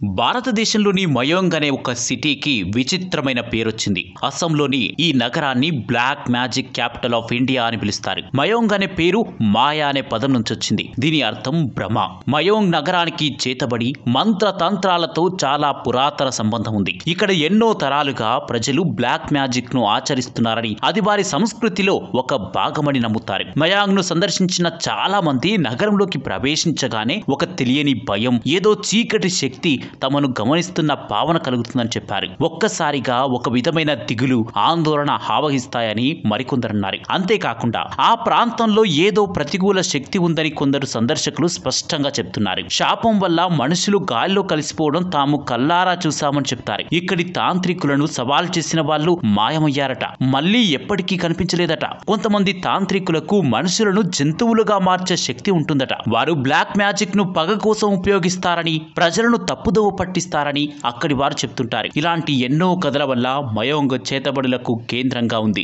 భారతదేశంలోని మయోంగ్ అనే ఒక సిటీకి విచిత్రమైన పేరొచ్చింది. అస్సాంలోని ఈ నగరాన్ని black magic capital of India అని పిలుస్తారు. మయోంగ్ అనే పేరు మాయా అనే పదం నుంచి వచ్చింది. దీని అర్థం భ్రమ. మయోంగ్ నగరానికి చేతబడి మంత్రతంత్రాలతో చాలా పురాతన సంబంధం ఉంది. ఇక్కడ ఎన్నో తరాలుగా ప్రజలు బ్లాక్ మ్యాజిక్ ను ఆచరిస్తున్నారని, అది వారి సంస్కృతిలో ఒక భాగమని నమ్ముతారు. మయాంగ్ ను సందర్శించిన చాలా మంది నగరంలోకి ప్రవేశించగానే ఒక తెలియని భయం, ఏదో చీకటి శక్తి తమను గమనిస్తున్న భావన కలుగుతుందని చెప్పారు. ఒక్కసారిగా ఒక విధమైన దిగులు, ఆందోళన ఆవహిస్తాయని మరికొందరన్నారు. అంతేకాకుండా ఆ ప్రాంతంలో ఏదో ప్రతికూల శక్తి ఉందని కొందరు సందర్శకులు స్పష్టంగా చెప్తున్నారు. శాపం వల్ల మనుషులు గాలిలో కలిసిపోవడం తాము కల్లారా చూశామని చెప్తారు. ఇక్కడి తాంత్రికులను సవాల్ చేసిన వాళ్ళు మాయమయ్యారట, మళ్లీ ఎప్పటికీ కనిపించలేదట. కొంతమంది తాంత్రికులకు మనుషులను జంతువులుగా మార్చే శక్తి ఉంటుందట. వారు బ్లాక్ మ్యాజిక్ ను పగ కోసం ఉపయోగిస్తారని, ప్రజలను తప్పుదోవ పట్టిస్తారని అక్కడి వారు చెప్తుంటారు. ఇలాంటి ఎన్నో కథల వల్ల మయోంగ్ చేతబడులకు కేంద్రంగా ఉంది.